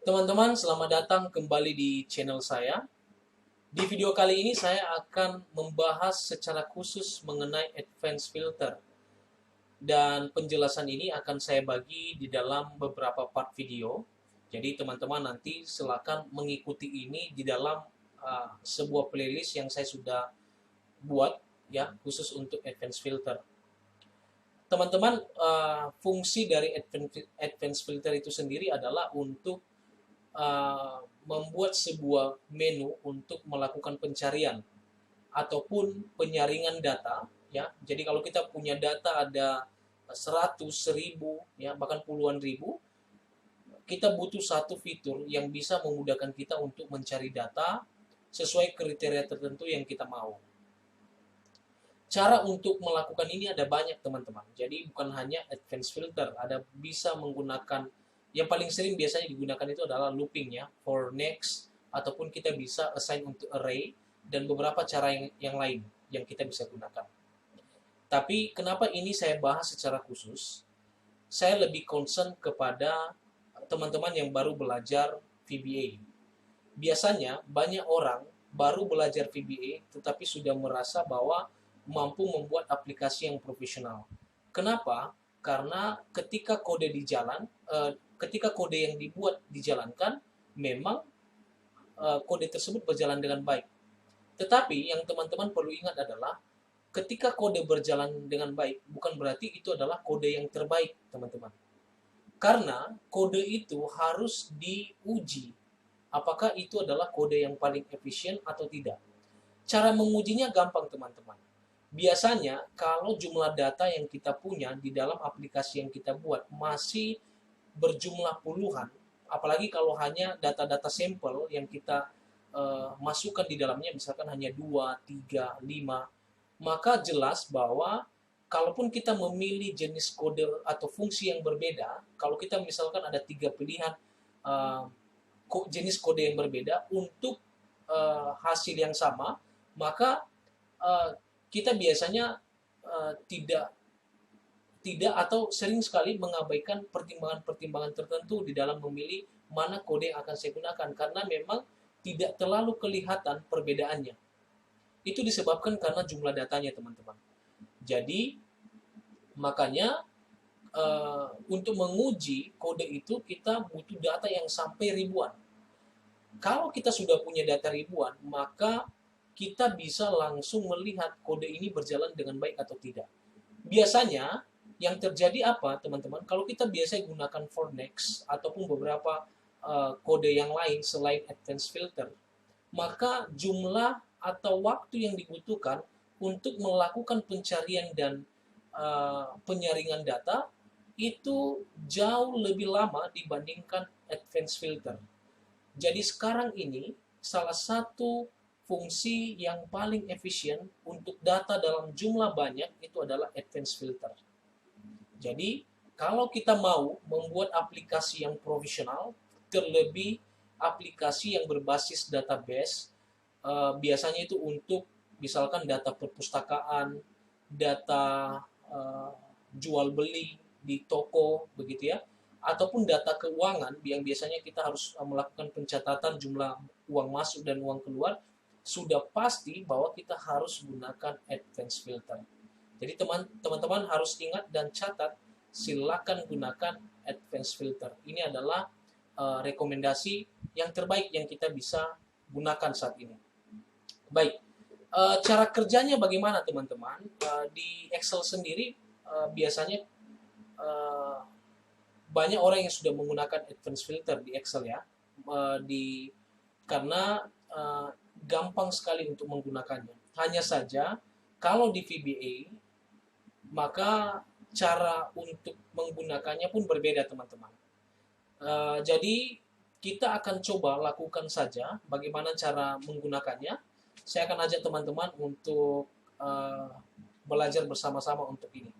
Teman-teman, selamat datang kembali di channel saya. Di video kali ini saya akan membahas secara khusus mengenai advanced filter. Dan penjelasan ini akan saya bagi di dalam beberapa part video. Jadi teman-teman nanti silakan mengikuti ini di dalam sebuah playlist yang saya sudah buat ya khusus untuk advanced filter. Teman-teman, fungsi dari advanced filter itu sendiri adalah untuk membuat sebuah menu untuk melakukan pencarian ataupun penyaringan data ya. Jadi kalau kita punya data ada 100, 1000 ya bahkan puluhan ribu, kita butuh satu fitur yang bisa memudahkan kita untuk mencari data sesuai kriteria tertentu yang kita mau. Cara untuk melakukan ini ada banyak teman-teman. Jadi bukan hanya advanced filter, ada bisa menggunakan yang paling sering biasanya digunakan itu adalah looping ya, for next, ataupun kita bisa assign untuk array, dan beberapa cara yang lain yang kita bisa gunakan. Tapi kenapa ini saya bahas secara khusus? Saya lebih concern kepada teman-teman yang baru belajar VBA. Biasanya banyak orang baru belajar VBA tetapi sudah merasa bahwa mampu membuat aplikasi yang profesional. Kenapa? Karena ketika kode di jalan, ketika kode yang dibuat dijalankan, memang kode tersebut berjalan dengan baik. Tetapi yang teman-teman perlu ingat adalah ketika kode berjalan dengan baik, bukan berarti itu adalah kode yang terbaik, teman-teman. Karena kode itu harus diuji. Apakah itu adalah kode yang paling efisien atau tidak? Cara mengujinya gampang, teman-teman. Biasanya kalau jumlah data yang kita punya di dalam aplikasi yang kita buat masih berjumlah puluhan, apalagi kalau hanya data-data sampel yang kita masukkan di dalamnya misalkan hanya 2, 3, 5, maka jelas bahwa kalaupun kita memilih jenis kode atau fungsi yang berbeda, kalau kita misalkan ada 3 pilihan jenis kode yang berbeda untuk hasil yang sama, maka kita biasanya tidak atau sering sekali mengabaikan pertimbangan-pertimbangan tertentu di dalam memilih mana kode yang akan saya gunakan karena memang tidak terlalu kelihatan perbedaannya. Itu disebabkan karena jumlah datanya, teman-teman. Jadi makanya untuk menguji kode itu kita butuh data yang sampai ribuan. Kalau kita sudah punya data ribuan, maka kita bisa langsung melihat kode ini berjalan dengan baik atau tidak. Biasanya yang terjadi apa, teman-teman? Kalau kita biasa gunakan for next ataupun beberapa kode yang lain selain advanced filter, maka jumlah atau waktu yang dibutuhkan untuk melakukan pencarian dan penyaringan data itu jauh lebih lama dibandingkan advanced filter. Jadi sekarang ini salah satu fungsi yang paling efisien untuk data dalam jumlah banyak itu adalah advanced filter. Jadi, kalau kita mau membuat aplikasi yang profesional, terlebih aplikasi yang berbasis database, biasanya itu untuk misalkan data perpustakaan, data jual beli di toko, begitu ya, ataupun data keuangan yang biasanya kita harus melakukan pencatatan jumlah uang masuk dan uang keluar, sudah pasti bahwa kita harus gunakan advanced filter. Jadi teman-teman harus ingat dan catat, silakan gunakan advanced filter. Ini adalah rekomendasi yang terbaik yang kita bisa gunakan saat ini. Baik, cara kerjanya bagaimana teman-teman? Di Excel sendiri biasanya banyak orang yang sudah menggunakan advanced filter di Excel ya, karena gampang sekali untuk menggunakannya. Hanya saja kalau di VBA maka cara untuk menggunakannya pun berbeda, teman-teman. Jadi kita akan coba lakukan saja bagaimana cara menggunakannya. Saya akan ajak teman-teman untuk belajar bersama-sama untuk ini.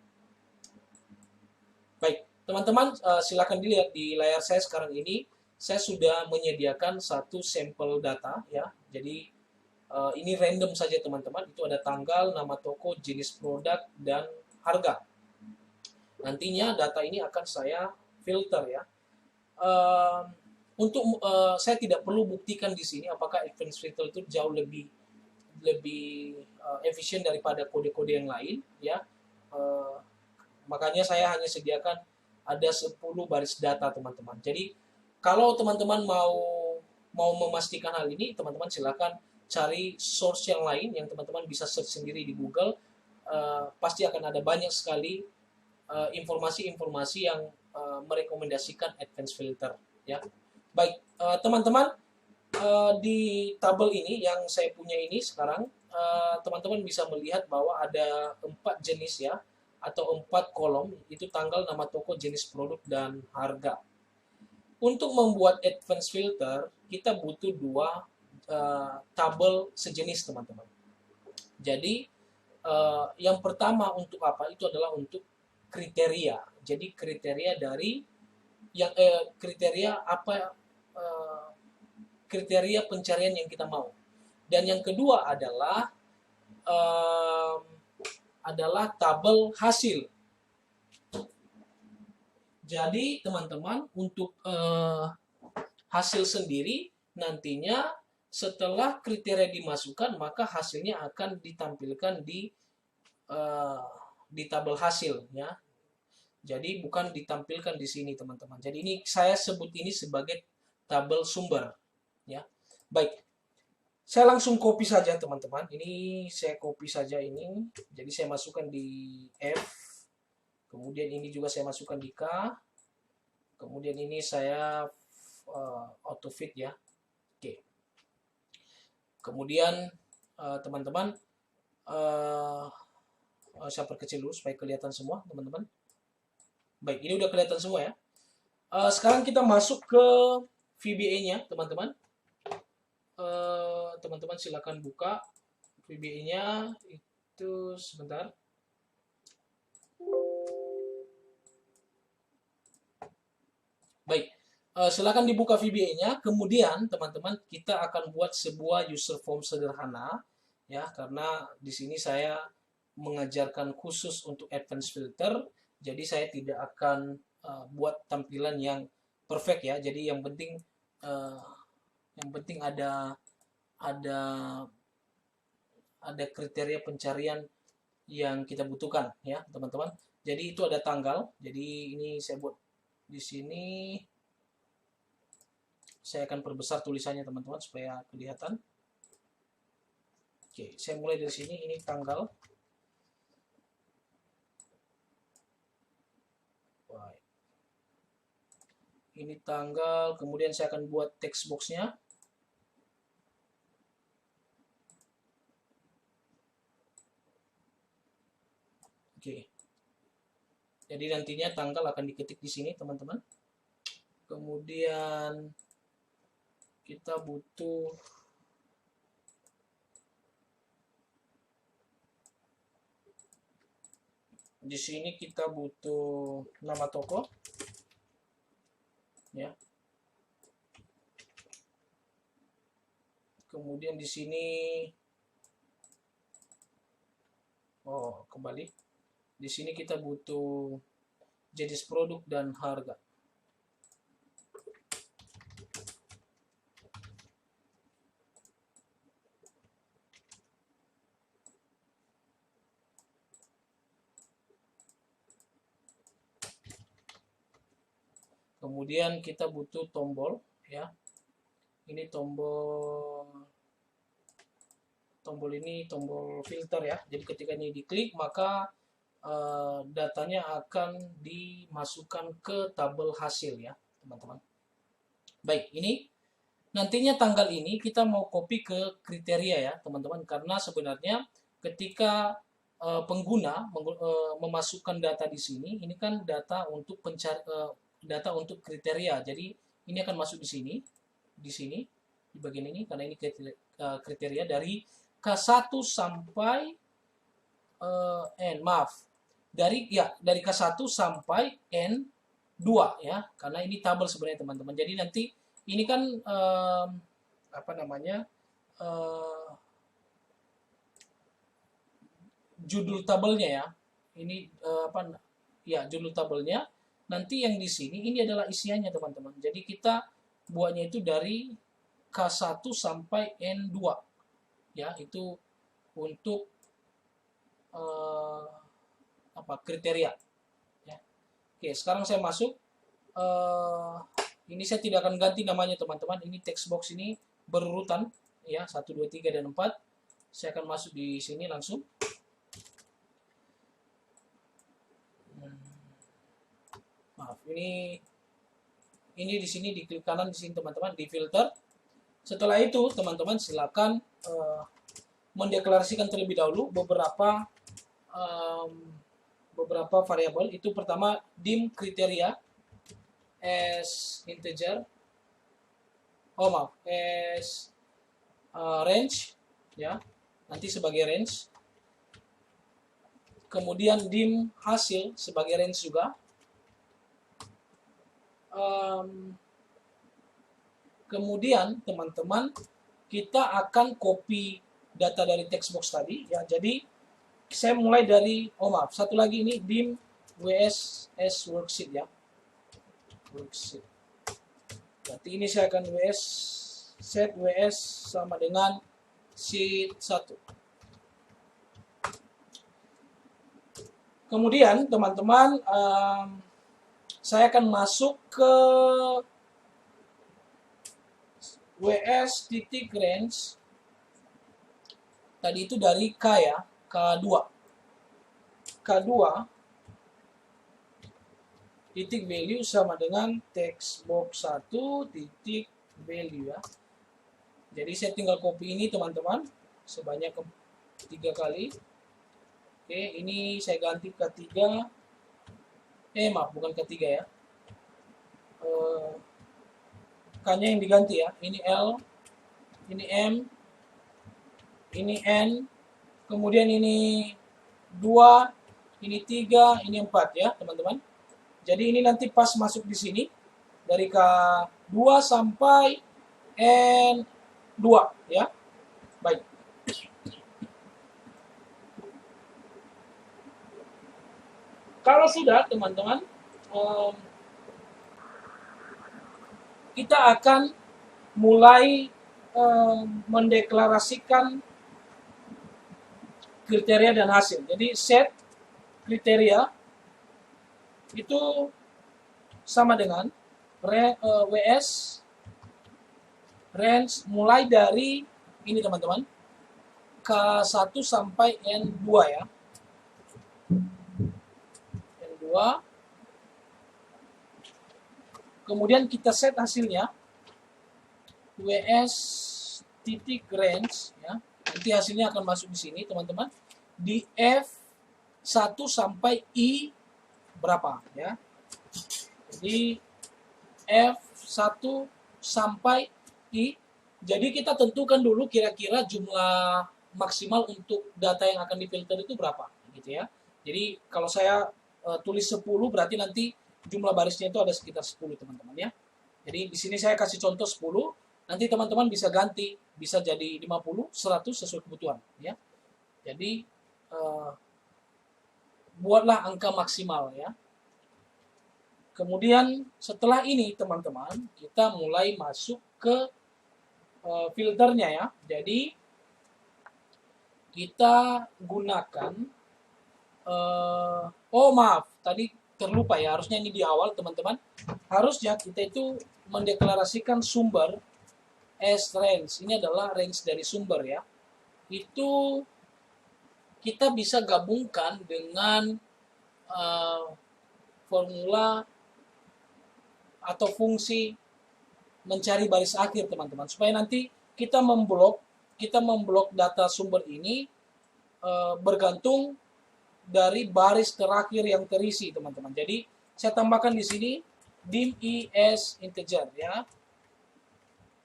Baik, teman-teman, silakan dilihat di layar saya sekarang ini. Saya sudah menyediakan satu sampel data ya. Jadi ini random saja, teman-teman. Itu ada tanggal, nama toko, jenis produk, dan harga. Nantinya data ini akan saya filter ya. Untuk saya tidak perlu buktikan di sini apakah advanced filter itu jauh lebih lebih efisien daripada kode-kode yang lain, ya. Uh, Makanya saya hanya sediakan ada 10 baris data, teman-teman. Jadi kalau teman-teman mau memastikan hal ini, teman-teman silakan cari source yang lain yang teman-teman bisa search sendiri di Google. Pasti akan ada banyak sekali informasi-informasi yang merekomendasikan advanced filter, ya. Baik, teman-teman, di tabel ini yang saya punya ini sekarang, teman-teman bisa melihat bahwa ada 4 jenis, ya, atau 4 kolom, itu tanggal, nama toko, jenis produk, dan harga. Untuk membuat advanced filter, kita butuh dua tabel sejenis, teman-teman. Jadi, yang pertama untuk apa? Itu adalah untuk kriteria. Jadi kriteria dari yang kriteria apa, kriteria pencarian yang kita mau. Dan yang kedua adalah tabel hasil. Jadi teman-teman, untuk hasil sendiri nantinya setelah kriteria dimasukkan, maka hasilnya akan ditampilkan di tabel hasil, ya. Jadi bukan ditampilkan di sini, teman-teman. Jadi ini saya sebut ini sebagai tabel sumber, ya. Baik, saya langsung copy saja, teman-teman. Ini saya copy saja ini. Jadi saya masukkan di F. Kemudian ini juga saya masukkan di K. Kemudian ini saya auto fit, ya. Oke. Kemudian teman-teman, saya perkecil dulu supaya kelihatan semua, teman-teman. Baik, ini udah kelihatan semua, ya. Sekarang kita masuk ke VBA-nya, teman-teman. Teman-teman silakan buka VBA-nya. Itu sebentar. Baik, silakan dibuka VBA-nya. Kemudian teman-teman, kita akan buat sebuah user form sederhana, ya, karena di sini saya mengajarkan khusus untuk advanced filter. Jadi saya tidak akan buat tampilan yang perfect, ya. Jadi yang penting ada kriteria pencarian yang kita butuhkan, ya, teman-teman. Jadi itu ada tanggal. Jadi ini saya buat di sini. Saya akan perbesar tulisannya, teman-teman, supaya kelihatan. Oke, saya mulai dari sini. Ini tanggal. Ini tanggal. Kemudian saya akan buat text box-nya. Oke. Jadi nantinya tanggal akan diketik di sini, teman-teman. Kemudian kita butuh di sini, kita butuh nama toko, ya. Kemudian di sini kembali. Di sini kita butuh jenis produk dan harga. Kemudian kita butuh tombol, ya. Ini tombol ini tombol filter, ya. Jadi ketika ini diklik, maka datanya akan dimasukkan ke tabel hasil, ya, teman-teman. Baik, ini nantinya tanggal ini kita mau copy ke kriteria, ya, teman-teman, karena sebenarnya ketika pengguna memasukkan data di sini, ini kan data untuk data untuk kriteria. Jadi ini akan masuk di sini di bagian ini, karena ini kriteria dari K1 sampai N, maaf. Dari K1 sampai N2, ya. Karena ini tabel sebenarnya, teman-teman. Jadi nanti ini kan judul tabelnya, ya. Ini judul tabelnya. Nanti yang di sini ini adalah isiannya, teman-teman. Jadi kita buatnya itu dari K1 sampai N2 ya, itu untuk kriteria ya. Oke, sekarang saya masuk. Ini saya tidak akan ganti namanya teman-teman. Ini text box ini berurutan ya, 1 2 3 dan 4. Saya akan masuk di sini langsung. Maaf, ini di sini di klik kanan di sini teman-teman, di filter. Setelah itu teman-teman silakan mendeklarasikan terlebih dahulu beberapa variabel. Itu pertama dim kriteria as integer, as range ya, nanti sebagai range. Kemudian dim hasil sebagai range juga. Kemudian teman-teman kita akan copy data dari text box tadi ya. Jadi saya mulai dari satu lagi ini dim ws as worksheet ya, worksheet. Berarti ini saya akan set ws sama dengan sheet 1. Kemudian teman-teman saya akan masuk ke ws titik range. Tadi itu dari K ya, K2 titik value sama dengan text box 1 titik value ya. Jadi saya tinggal copy ini teman-teman sebanyak 3 kali. Oke, ini saya ganti ke 3. Maaf, bukan ke 3 ya. K-nya yang diganti ya. Ini L, ini M, ini N, kemudian ini 2, ini 3, ini 4 ya, teman-teman. Jadi ini nanti pas masuk di sini dari K2 sampai N2 ya. Baik. Kalau sudah teman-teman, kita akan mulai mendeklarasikan kriteria dan hasil. Jadi set kriteria itu sama dengan ws range mulai dari ini teman-teman, K1 sampai N2 ya. N2. Kemudian kita set hasilnya ws titik range ya. Nanti hasilnya akan masuk di sini teman-teman, di F1 sampai I berapa ya. Jadi F1 sampai I. Jadi kita tentukan dulu kira-kira jumlah maksimal untuk data yang akan difilter itu berapa gitu ya. Jadi kalau saya tulis 10 berarti nanti jumlah barisnya itu ada sekitar 10 teman-teman ya. Jadi di sini saya kasih contoh 10, nanti teman-teman bisa ganti, bisa jadi 50, 100 sesuai kebutuhan ya. Jadi buatlah angka maksimal ya. Kemudian setelah ini teman-teman kita mulai masuk ke filternya ya. Jadi kita gunakan maaf, tadi terlupa ya, harusnya ini di awal teman-teman. Harusnya kita itu mendeklarasikan sumber as range. Ini adalah range dari sumber ya. Itu kita bisa gabungkan dengan formula atau fungsi mencari baris akhir teman-teman, supaya nanti kita memblok data sumber ini bergantung dari baris terakhir yang terisi teman-teman. Jadi saya tambahkan di sini dim is integer ya,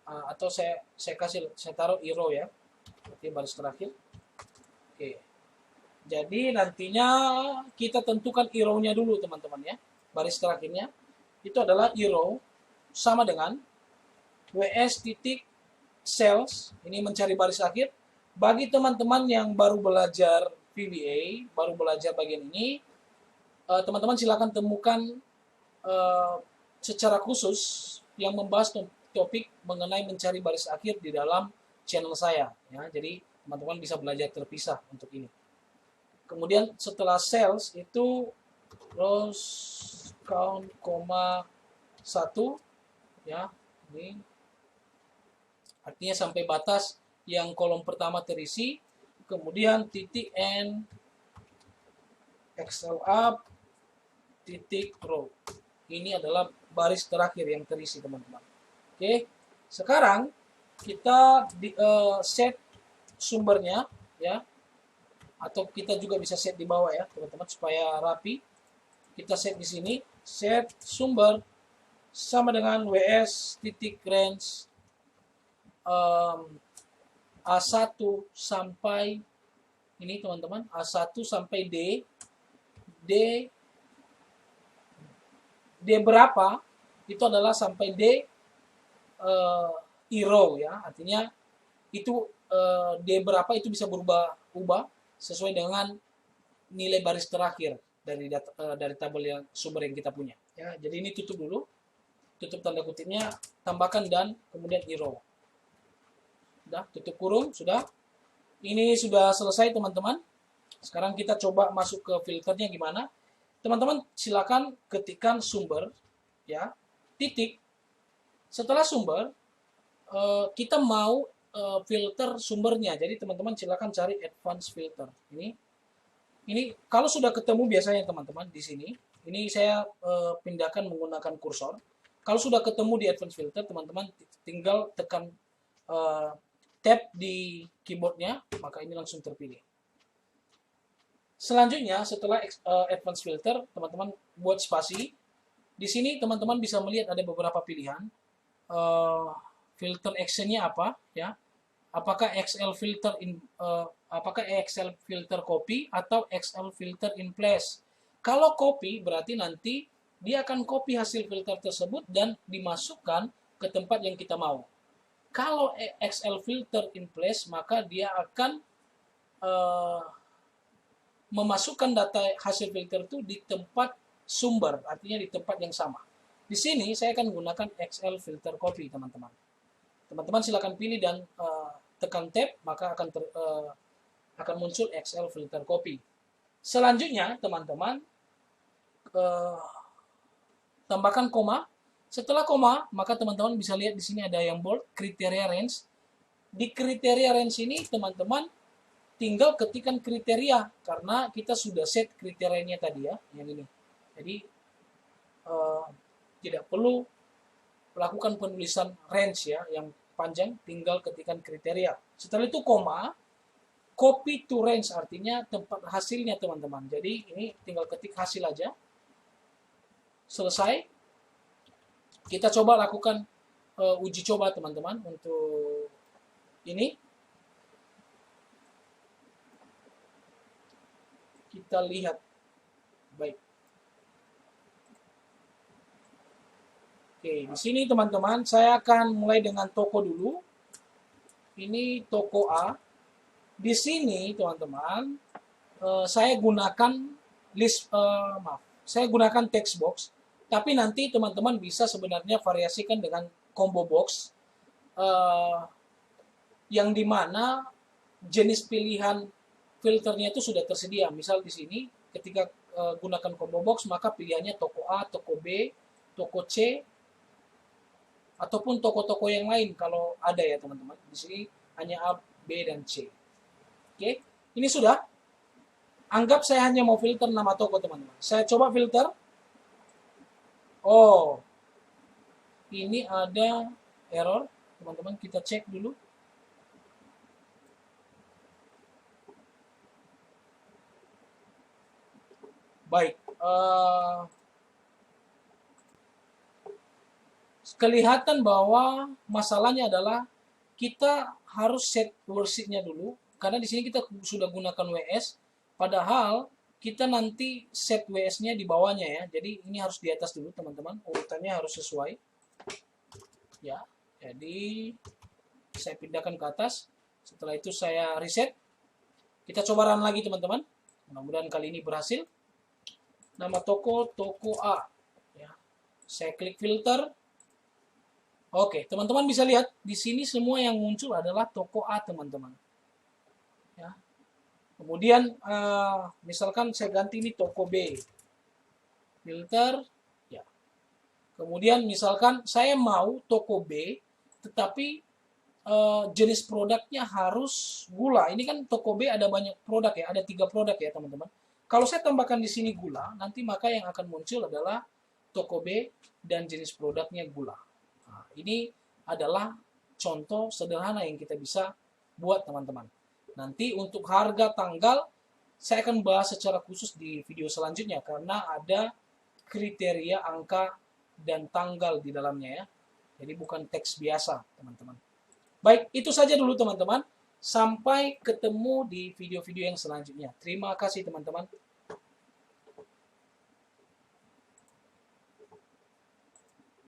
atau saya taruh row ya, berarti baris terakhir. Oke. Jadi nantinya kita tentukan row-nya dulu teman-teman ya. Baris terakhirnya itu adalah row sama dengan ws titik cells, ini mencari baris akhir. Bagi teman-teman yang baru belajar VBA, baru belajar bagian ini, teman-teman silakan temukan secara khusus yang membahas topik mengenai mencari baris akhir di dalam channel saya ya. Jadi teman-teman bisa belajar terpisah untuk ini. Kemudian setelah sales itu rows count, koma 1 ya. Ini artinya sampai batas yang kolom pertama terisi, kemudian titik N, Excel up, titik row. Ini adalah baris terakhir yang terisi, teman-teman. Oke, sekarang kita set sumbernya ya, atau kita juga bisa set di bawah ya, teman-teman, supaya rapi. Kita set di sini, set sumber sama dengan WS titik range A1 sampai ini, teman-teman, A1 sampai D berapa itu adalah sampai D row ya, artinya itu D berapa itu bisa berubah sesuai dengan nilai baris terakhir dari tabel yang sumber yang kita punya ya. Jadi ini tutup dulu, tutup tanda kutipnya, tambahkan dan kemudian row. Sudah, tutup kurung, sudah. Ini sudah selesai, teman-teman. Sekarang kita coba masuk ke filternya gimana. Teman-teman silakan ketikkan sumber ya, titik. Setelah sumber kita mau filter sumbernya. Jadi teman-teman silakan cari advanced filter. Ini kalau sudah ketemu biasanya teman-teman di sini. Ini saya pindahkan menggunakan kursor. Kalau sudah ketemu di advanced filter, teman-teman tinggal tekan tab di keyboardnya, maka ini langsung terpilih. Selanjutnya setelah advanced filter, teman-teman buat spasi. Di sini teman-teman bisa melihat ada beberapa pilihan. Filter actionnya apa ya? Apakah XL filter apakah XL filter copy atau XL filter in place? Kalau copy berarti nanti dia akan copy hasil filter tersebut dan dimasukkan ke tempat yang kita mau. Kalau XL filter in place, maka dia akan memasukkan data hasil filter itu di tempat sumber, artinya di tempat yang sama. Di sini saya akan menggunakan XL filter copy, teman-teman. Teman-teman silakan pilih dan tekan tab, maka akan muncul XL filter copy. Selanjutnya, teman-teman tambahkan koma. Setelah koma, maka teman-teman bisa lihat di sini ada yang bold, kriteria range. Di kriteria range ini, teman-teman tinggal ketikkan kriteria, karena kita sudah set kriterianya tadi ya, yang ini. Jadi, tidak perlu lakukan penulisan range ya, yang panjang, tinggal ketikkan kriteria. Setelah itu koma, copy to range, artinya tempat hasilnya, teman-teman. Jadi, ini tinggal ketik hasil aja. Selesai. Kita coba lakukan uji coba, teman-teman, untuk ini. Kita lihat. Baik. Oke, di sini teman-teman, saya akan mulai dengan toko dulu. Ini toko A. Di sini, teman-teman, saya gunakan saya gunakan text box. Tapi nanti teman-teman bisa sebenarnya variasikan dengan combo box, yang dimana jenis pilihan filternya itu sudah tersedia. Misal di sini ketika gunakan combo box, maka pilihannya toko A, toko B, toko C, ataupun toko-toko yang lain kalau ada ya teman-teman. Di sini hanya A, B, dan C. Oke, ini sudah. Anggap saya hanya mau filter nama toko, teman-teman. Saya coba filter. Oh, ini ada error, teman-teman. Kita cek dulu. Baik. Kelihatan bahwa masalahnya adalah kita harus set worksheet-nya dulu. Karena di sini kita sudah gunakan WS. Padahal kita nanti set WS-nya di bawahnya ya. Jadi ini harus di atas dulu, teman-teman. Urutannya harus sesuai. Ya. Jadi saya pindahkan ke atas. Setelah itu saya reset. Kita coba run lagi, teman-teman. Mudah-mudahan kali ini berhasil. Nama toko A. Ya. Saya klik filter. Oke, teman-teman bisa lihat di sini semua yang muncul adalah toko A, teman-teman. Ya. Kemudian misalkan saya ganti ini toko B, filter, ya. Kemudian misalkan saya mau toko B, tetapi jenis produknya harus gula. Ini kan toko B ada banyak produk ya, ada 3 produk ya teman-teman. Kalau saya tambahkan di sini gula, nanti maka yang akan muncul adalah toko B dan jenis produknya gula. Nah, ini adalah contoh sederhana yang kita bisa buat teman-teman. Nanti untuk harga tanggal, saya akan bahas secara khusus di video selanjutnya karena ada kriteria angka dan tanggal di dalamnya ya. Jadi bukan teks biasa teman-teman. Baik, itu saja dulu teman-teman. Sampai ketemu di video-video yang selanjutnya. Terima kasih teman-teman.